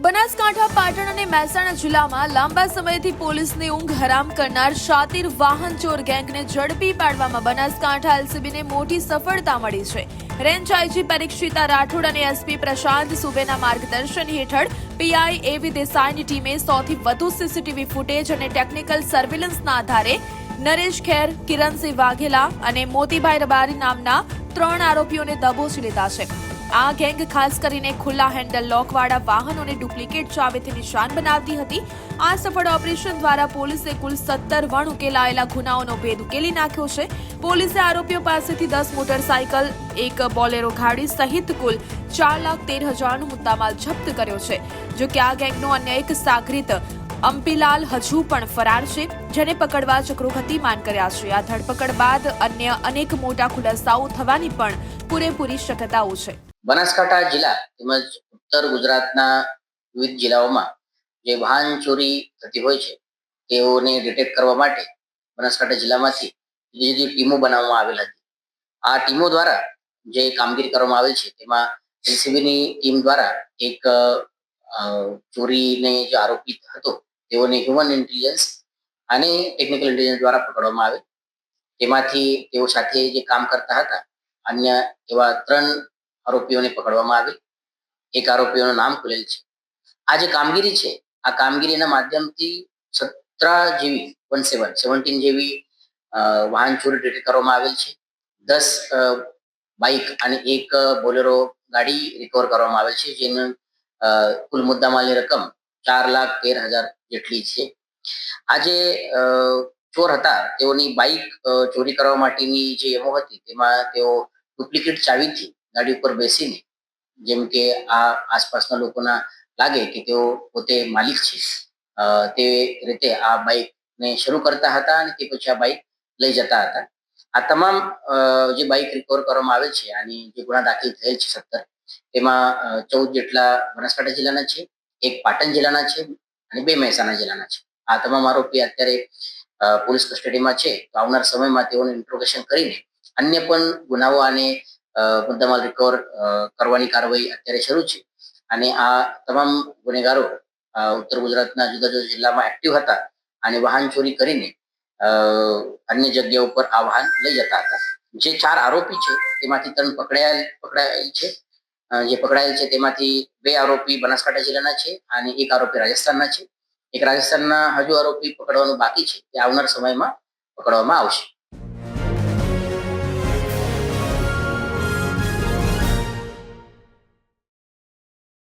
બનાસકાંઠા, પાટણ અને મહેસાણા જિલ્લામાં લાંબા સમયથી પોલીસની ઊંઘ હરામ કરનાર શાતીર વાહન ચોર ગેંગને ઝડપી પાડવામાં બનાસકાંઠા એલસીબીને મોટી સફળતા મળી છે. રેન્જ આઈજી પરીક્ષિતા રાઠોડ અને એસપી પ્રશાંત સુબેના માર્ગદર્શન હેઠળ પીઆઈ એવી દેસાઈની ટીમે 100થી વધુ સીસીટીવી ફૂટેજ અને ટેકનિકલ સર્વેલન્સના આધારે નરેશ ખેર, કિરણસિંહ વાઘેલા અને મોતીભાઈ રબારી નામના 3 આરોપીઓને દબોચી લીધા છે. આ ગેંગ ખાસ કરીને ખુલ્લા હેન્ડલ લોકવાળા વાહનોને ડુપ્લિકેટ ચાવીથી નિશાન બનાવતી હતી. આ સફળ ઓપરેશન દ્વારા પોલીસે કુલ 17 વણ ઉકેલાયેલા ગુનાઓનો ભેદ ઉકેલી નાખ્યો છે. પોલીસે આરોપીઓ પાસેથી 10 મોટરસાયકલ, એક બોલેરો ગાડી સહિત કુલ 4,13,000નો મુદ્દામાલ જપ્ત કર્યો છે. જો કે આ ગેંગનો અન્ય એક સાગરીત અમ્પીલાલ હજુ પણ ફરાર છે, જેને પકડવા ચક્રો ગતિમાન કર્યા છે. આ ધરપકડ બાદ અન્ય અનેક મોટા ખુલાસાઓ થવાની પણ પૂરેપૂરી શક્યતાઓ છે. બનાસકાંઠા જિલ્લા તેમજ ઉત્તર ગુજરાતના વિવિધ જિલ્લાઓમાં જે વાહન ચોરી થતી હોય છે તેઓને ડિટેક્ટ કરવા માટે બનાસકાંઠા જિલ્લામાંથી જુદી જુદી ટીમો બનાવવામાં આવેલ હતી. આ ટીમો દ્વારા જે કામગીરી કરવામાં આવેલ છે તેમાં એલસીબીની ટીમ દ્વારા એક ચોરીને જે આરોપી હતો તેઓને હ્યુમન ઇન્ટેલિજન્સ અને ટેકનિકલ ઇન્ટેલિજન્સ દ્વારા પકડવામાં આવે. તેમાંથી તેઓ સાથે જે કામ કરતા હતા અન્ય એવા 3 આરોપીઓને પકડવામાં આવે. એક આરોપીઓનું નામ ખુલેલ છે. આ જે કામગીરી છે આ કામગીરીના માધ્યમથી 17 જેવી વાહન ચોરી ડિટેક્ટ કરવામાં આવેલ છે. 10 બાઇક અને એક બોલેરો ગાડી રિકવર કરવામાં આવેલ છે, જેનું કુલ મુદ્દામાલની રકમ 4,13,000 જેટલી છે. આ જે ચોર હતા તેઓની બાઇક ચોરી કરવા માટેની જે એમો હતી તેમાં તેઓ ડુપ્લિકેટ ચાવીથી ગાડી ઉપર બેસીને, જેમ કે આ આસપાસના લોકોના લાગે કે તેઓ પોતે માલિક છે તે રીતે આ બાઇકને શરૂ કરતા હતા અને તે પછી આ બાઇક લઈ જતા હતા. આ તમામ જે બાઇક રિકવર કરવામાં આવે છે અને જે ગુના દાખલ થયેલ છે 17, તેમાં 14 જેટલા બનાસકાંઠા જિલ્લાના છે, એક પાટણ જિલ્લાના છે અને 2 મહેસાણા જિલ્લાના છે. આ તમામ આરોપી અત્યારે પોલીસ કસ્ટડીમાં છે. તો આવનાર સમયમાં તેઓને ઇન્ટ્રોગેશન કરીને અન્ય પણ ગુનાઓ અને મુદ્દામાલ રિકવર કરવાની કાર્યવાહી અત્યારે શરૂ છે. અને આ તમામ ગુનેગારો ઉત્તર ગુજરાતના જુદા જુદા જિલ્લામાં એક્ટિવ હતા અને વાહન ચોરી કરીને અન્ય જગ્યા ઉપર આ વાહન લઈ જતા હતા. જે 4 આરોપી છે તેમાંથી 3 પકડાયેલ છે. જે પકડાયેલ છે તેમાંથી 2 આરોપી બનાસકાંઠા જિલ્લાના છે અને એક આરોપી રાજસ્થાનના છે. એક રાજસ્થાનના હજુ આરોપી પકડવાનું બાકી છે, તે આવનાર સમયમાં પકડવામાં આવશે.